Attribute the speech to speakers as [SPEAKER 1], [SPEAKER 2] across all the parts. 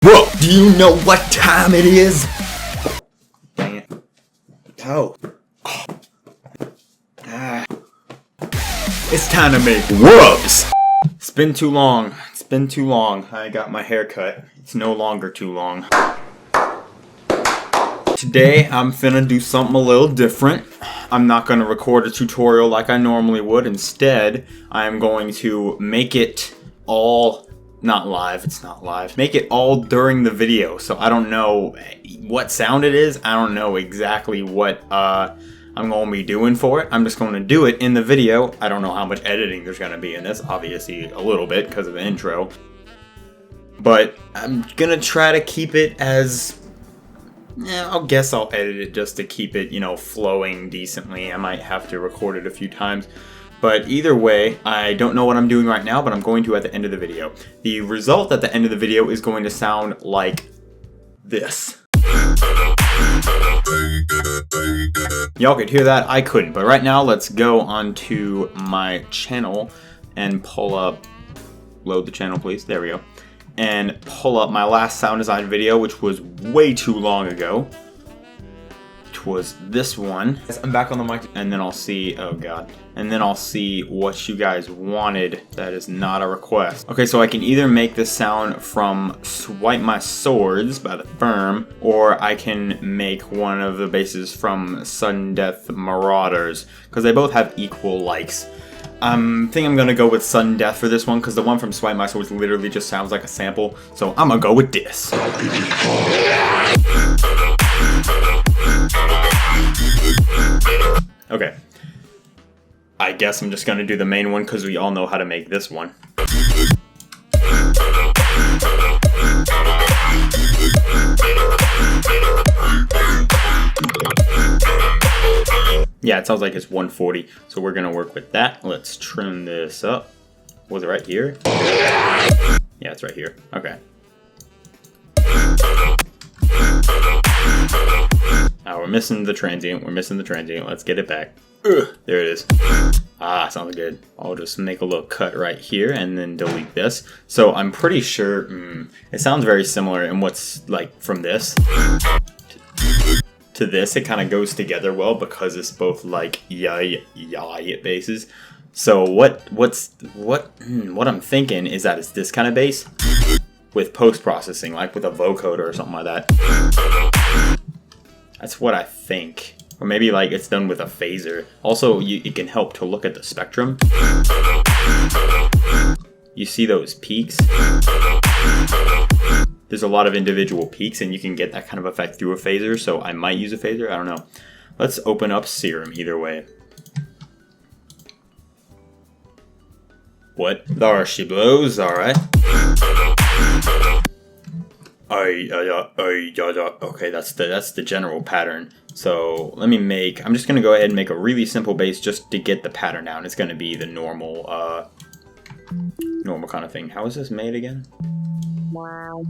[SPEAKER 1] Bro, do you know what time it is? Dang it. Oh. It's time to make rubs. It's been too long. It's been too long. I got my hair cut. It's no longer too long. Today, I'm finna do something a little different. I'm not gonna record a tutorial like I normally would. Instead, I am going to make it all not live. It's not live. Make it all during the video. So I don't know what sound it is. I don't know exactly what I'm going to be doing for it. I'm just going to do it in the video. I don't know how much editing there's going to be in this. Obviously a little bit because of the intro. But I'm going to try to keep it as... I guess I'll edit it just to keep it, you know, flowing decently. I might have to record it a few times. But either way, I don't know what I'm doing right now, but I'm going to at the end of the video. The result at the end of the video is going to sound like this. Y'all could hear that? I couldn't. But right now, let's go onto my channel and pull up... Load the channel, please. There we go. And pull up my last sound design video, which was way too long ago. Was this one. I'm back on the mic and then I'll see, oh god, and then I'll see what you guys wanted. That is not a request. Okay, so I can either make this sound from Swipe My Swords by The Firm, or I can make one of the basses from Sudden Death Marauders, because they both have equal likes. I think I'm gonna go with Sudden Death for this one, because the one from Swipe My Swords literally just sounds like a sample, so I'm gonna go with this. Okay, I guess I'm just gonna do the main one because we all know how to make this one. Yeah, it sounds like it's 140, so we're gonna work with that. Let's trim this up. Was it right here? Yeah, it's right here. Okay. We're missing the transient. We're missing the transient. Let's get it back. Ugh, there it is. Sounds good. I'll just make a little cut right here and then delete this. So I'm pretty sure it sounds very similar in what's like from this to this. It kind of goes together well because it's both like yay basses. So what I'm thinking is that it's this kind of bass with post-processing, like with a vocoder or something like that. That's what I think. Or maybe like it's done with a phaser. Also, it can help to look at the spectrum. You see those peaks? There's a lot of individual peaks and you can get that kind of effect through a phaser, so I might use a phaser, I don't know. Let's open up Serum either way. What? There she blows, alright. Okay, that's the general pattern. So let me make, I'm just gonna go ahead and make a really simple bass just to get the pattern down. It's gonna be the normal kind of thing. How is this made again? Wow.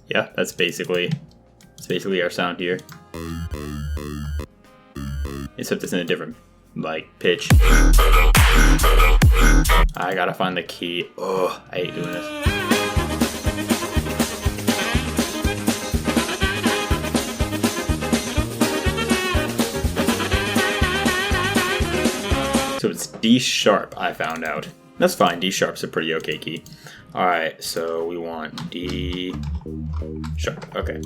[SPEAKER 1] Yeah, that's basically our sound here. Except it's in a different like pitch. I gotta find the key. Oh, I hate doing this. So it's D sharp, I found out. That's fine, D sharp's a pretty okay key. Alright, so we want D sharp, okay.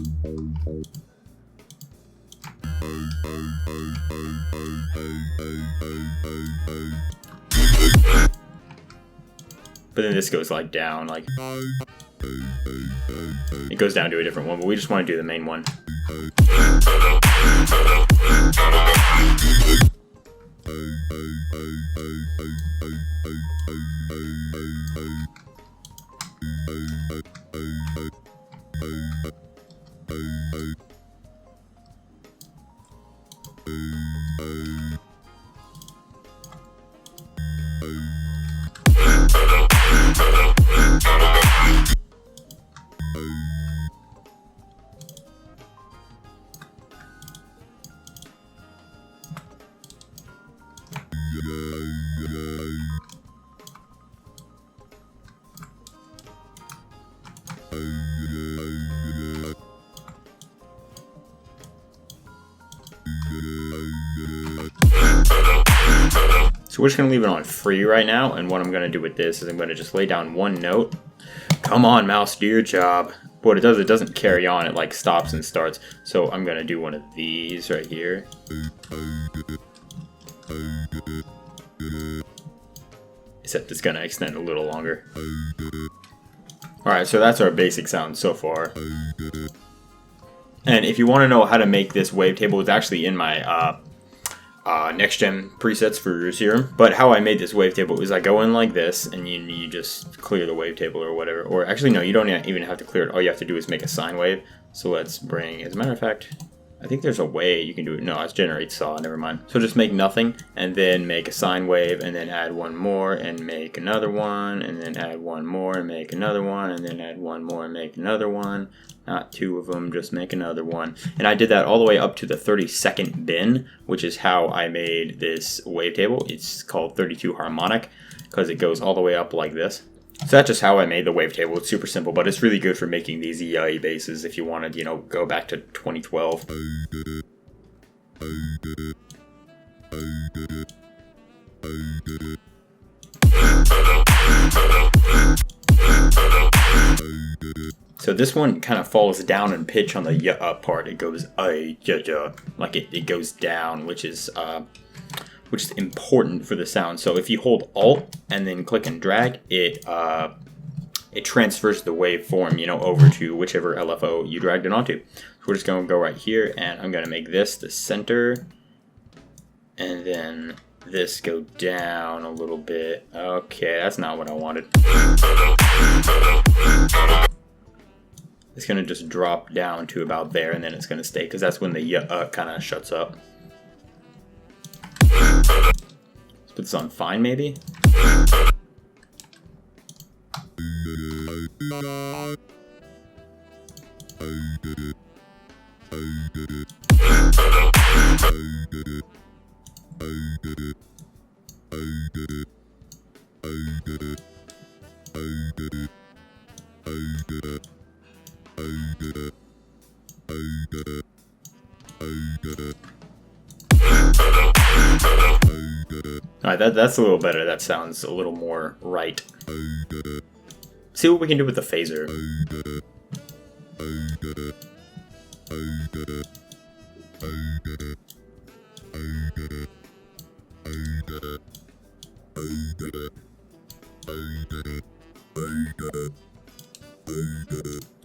[SPEAKER 1] But then this goes like down, like... It goes down to a different one, but we just want to do the main one. So we're just going to leave it on free right now, and what I'm going to do with this is I'm going to just lay down one note. Come on, mouse, do your job. What it does, it doesn't carry on, it like stops and starts. So I'm going to do one of these right here. Except it's going to extend a little longer. Alright, so that's our basic sound so far. And if you want to know how to make this wavetable, it's actually in my next gen presets for Serum. But how I made this wavetable is I go in like this, and you just clear the wavetable or whatever. Or actually, no, you don't even have to clear it. All you have to do is make a sine wave. So let's bring, as a matter of fact, I think there's a way you can do it. No, it's generate saw, never mind. So just make nothing, and then make a sine wave, and then add one more, and make another one, and then add one more, and make another one, and then add one more, and make another one. Not two of them, just make another one. And I did that all the way up to the 32nd bin, which is how I made this wavetable. It's called 32 harmonic, because it goes all the way up like this. So that's just how I made the wavetable. It's super simple, but it's really good for making these EI basses if you wanted, you know, go back to 2012. So this one kind of falls down in pitch on the ya part. It goes like it goes down, which is important for the sound. So if you hold Alt and then click and drag, it transfers the waveform, you know, over to whichever LFO you dragged it onto. So we're just going to go right here, and I'm going to make this the center, and then this go down a little bit. Okay, that's not what I wanted. It's going to just drop down to about there, and then it's going to stay, because that's when the kind of shuts up. Let's put this on fine, maybe. Alright, that's a little better. That sounds a little more right. See what we can do with the phaser.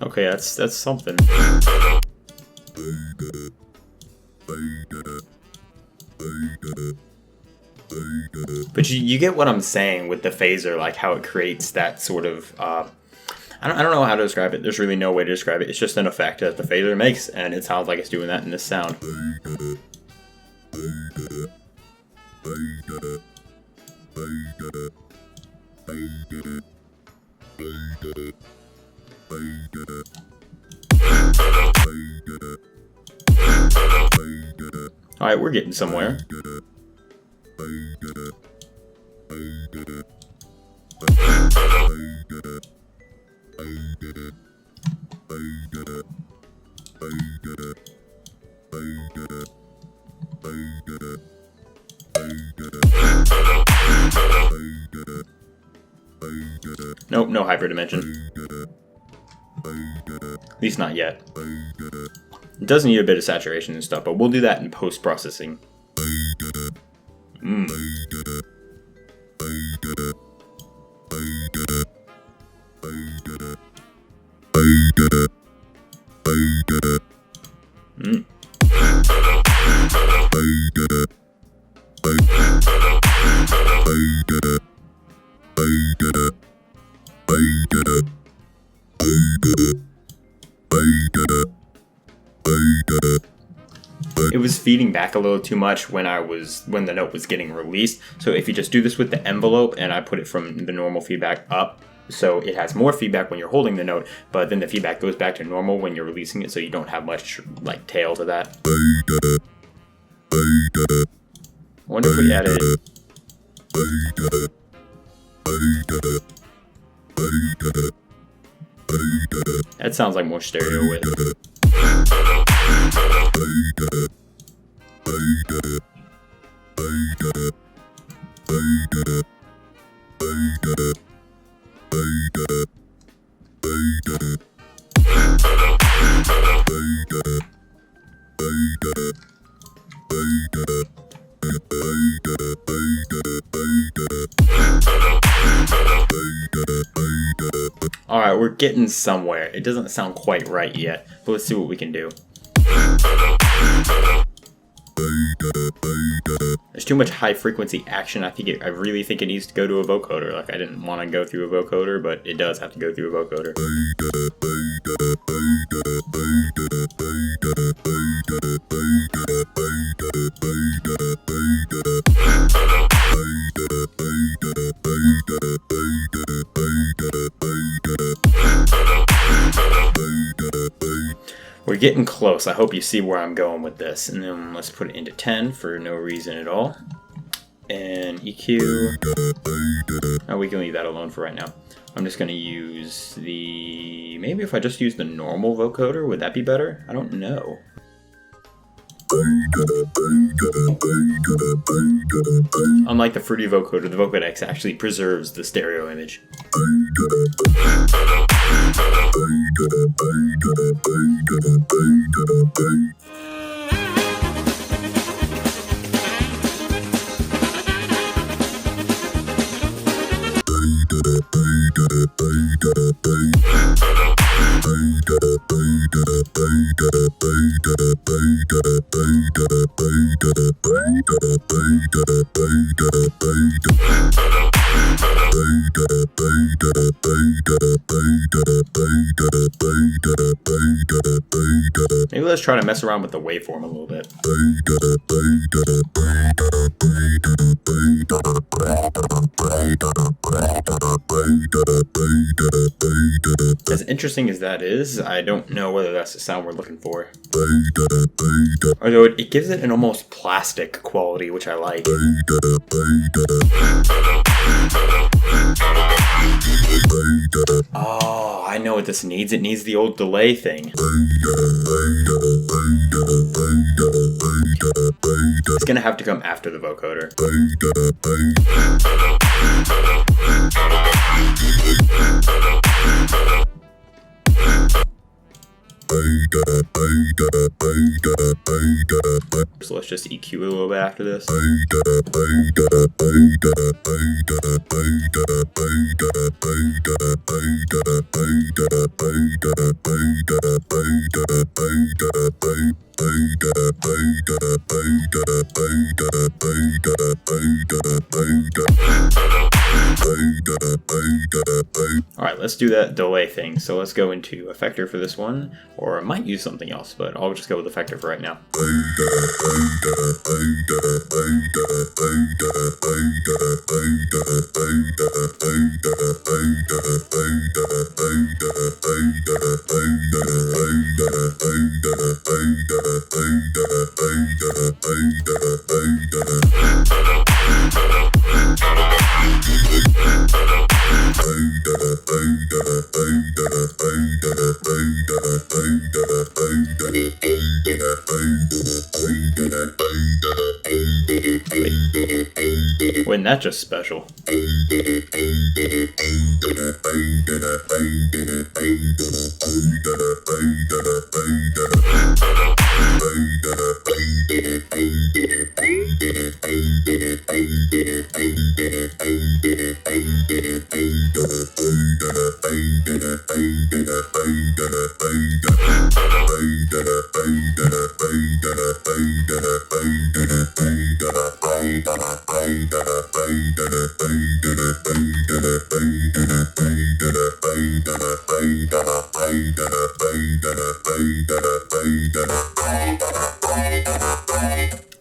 [SPEAKER 1] Okay, that's something. But you get what I'm saying with the phaser, like how it creates that sort of, I don't know how to describe it. There's really no way to describe it. It's just an effect that the phaser makes, and it sounds like it's doing that in this sound. Alright, we're getting somewhere. Nope, no hyperdimension. At least not yet. It does need a bit of saturation and stuff, but we'll do that in post-processing. It was feeding back a little too much when the note was getting released. So if you just do this with the envelope, and I put it from the normal feedback up, so it has more feedback when you're holding the note, but then the feedback goes back to normal when you're releasing it, so you don't have much like tail to that. I wonder if we added. That sounds like more stereo width. Alright, we're getting somewhere. It doesn't sound quite right yet, but let's see what we can do. There's too much high frequency action. I really think it needs to go to a vocoder. Like, I didn't want to go through a vocoder, but it does have to go through a vocoder. We're getting close. I hope you see where I'm going with this. And then let's put it into 10 for no reason at all. And EQ. Oh, we can leave that alone for right now. I'm just going to use the... Maybe if I just use the normal vocoder, would that be better? I don't know. Unlike the fruity vocoder, the Vocodex actually preserves the stereo image. Maybe let's try to mess around with the waveform a little bit. As interesting as that is, I don't know whether that's the sound we're looking for. Although it gives it an almost plastic quality, which I like. Oh, I know what this needs. It needs the old delay thing. It's gonna have to come after the vocoder. So let's just EQ a little bit after this. Alright, let's do that delay thing. So let's go into Effector for this one, or I might use something else, but I'll just go with Effector for right now. Wasn't that just special?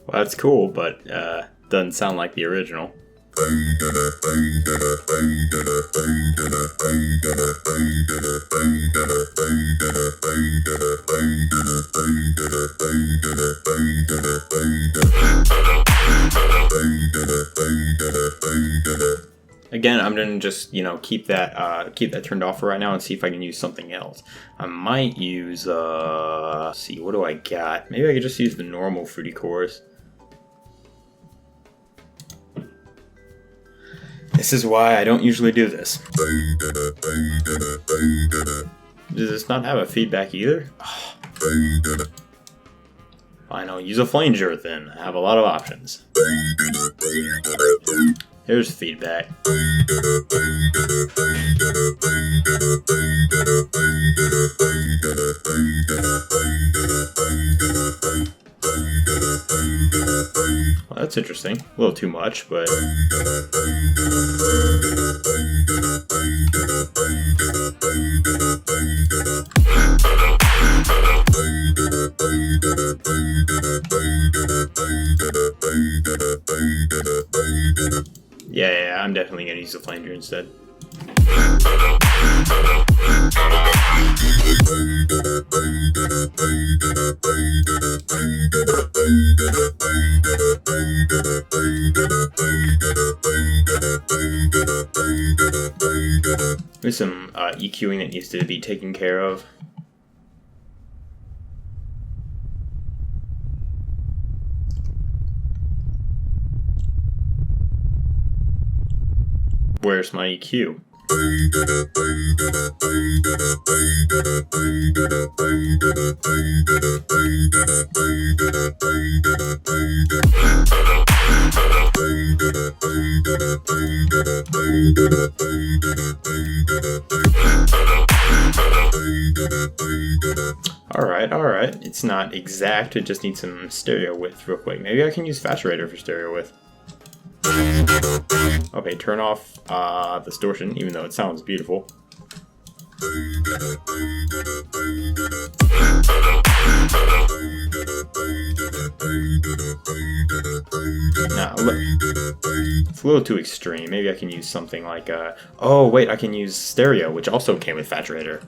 [SPEAKER 1] Well, that's cool, but doesn't sound like the original. Again, I'm gonna just keep that turned off for right now and see if I can use something else. I might use let's see, what do I got? Maybe I could just use the normal fruity chorus. This is why I don't usually do this. Does this not have a feedback either? Oh. Fine, I'll use a flanger then. I have a lot of options. Here's feedback. Well, that's interesting. A little too much, but... Yeah, I'm definitely gonna use the flanger instead. There's some EQing that needs to be taken care of. Where's my EQ? Alright. It's not exact, it just needs some stereo width real quick. Maybe I can use saturator for stereo width. Okay, turn off distortion, even though it sounds beautiful. Nah, look, it's a little too extreme. Maybe I can use something like oh wait, I can use stereo, which also came with saturator.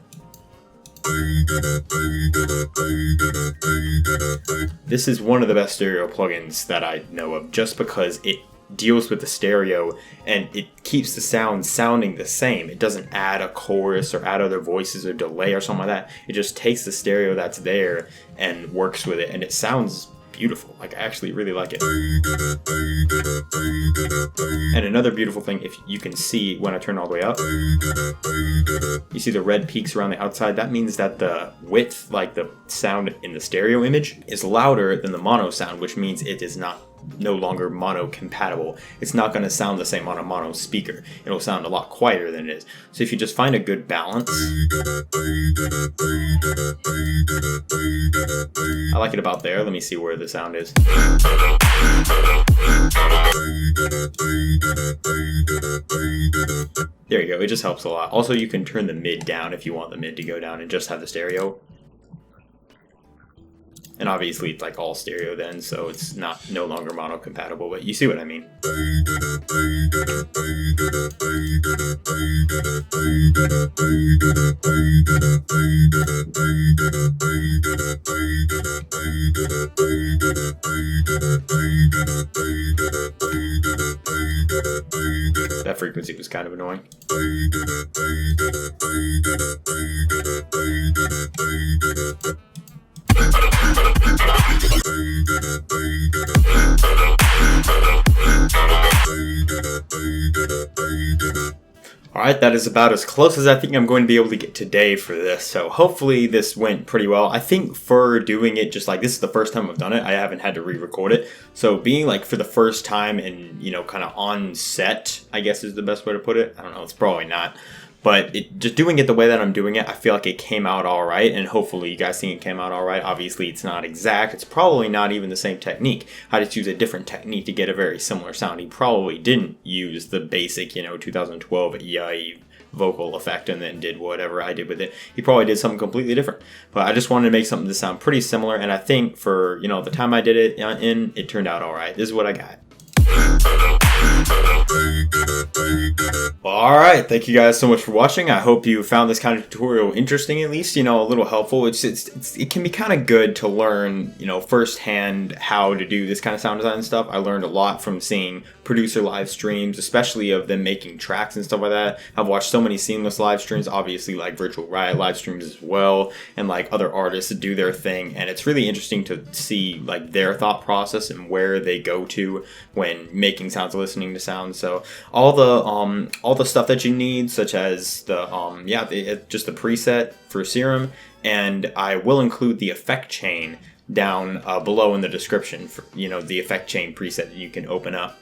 [SPEAKER 1] This is one of the best stereo plugins that I know of, just because it deals with the stereo and it keeps the sound sounding the same. It doesn't add a chorus or add other voices or delay or something like that. It just takes the stereo that's there and works with it, and it sounds beautiful. Like, I actually really like it. And another beautiful thing, if you can see when I turn all the way up, you see the red peaks around the outside. That means that the width, like the sound in the stereo image, is louder than the mono sound, which means it is no longer mono compatible. It's not going to sound the same on a mono speaker. It'll sound a lot quieter than it is. So if you just find a good balance, I like it about there. Let me see where the sound is. There you go. It just helps a lot. Also, you can turn the mid down if you want the mid to go down and just have the stereo. And obviously it's like all stereo then, so it's no longer mono compatible, but you see what I mean. That frequency was kind of annoying. Alright, that is about as close as I think I'm going to be able to get today for this, so hopefully this went pretty well. I think for doing it just like this is the first time I've done it, I haven't had to re-record it, so being like for the first time and kind of on set, I guess is the best way to put it. I don't know, it's probably not. But just doing it the way that I'm doing it, I feel like it came out all right, and hopefully you guys think it came out all right. Obviously, it's not exact. It's probably not even the same technique. I just use a different technique to get a very similar sound. He probably didn't use the basic, 2012 EI vocal effect and then did whatever I did with it. He probably did something completely different. But I just wanted to make something to sound pretty similar, and I think for, you know, the time I did it it turned out all right. This is what I got. Well, alright, thank you guys so much for watching. I hope you found this kind of tutorial interesting, at least, you know, a little helpful. It can be kind of good to learn, you know, firsthand how to do this kind of sound design stuff. I learned a lot from seeing producer live streams, especially of them making tracks and stuff like that. I've watched so many seamless live streams, obviously like Virtual Riot live streams as well, and like other artists that do their thing, and it's really interesting to see like their thought process and where they go to when making sounds, listening to sounds. So all the stuff that you need, such as just the preset for Serum, and I will include the effect chain down below in the description for, you know, the effect chain preset that you can open up.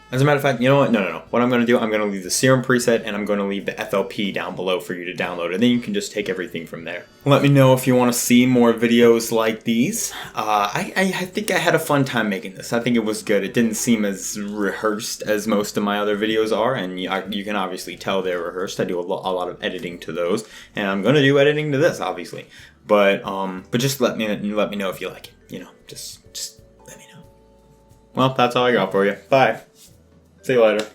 [SPEAKER 1] As a matter of fact, you know what? No. What I'm going to do, I'm going to leave the Serum preset and I'm going to leave the FLP down below for you to download, and then you can just take everything from there. Let me know if you want to see more videos like these. I think I had a fun time making this. I think it was good. It didn't seem as rehearsed as most of my other videos are, and you can obviously tell they're rehearsed. I do a lot of editing to those, and I'm going to do editing to this, obviously. But just let me know if you like it. You know, just let me know. Well, that's all I got for you. Bye. See you later.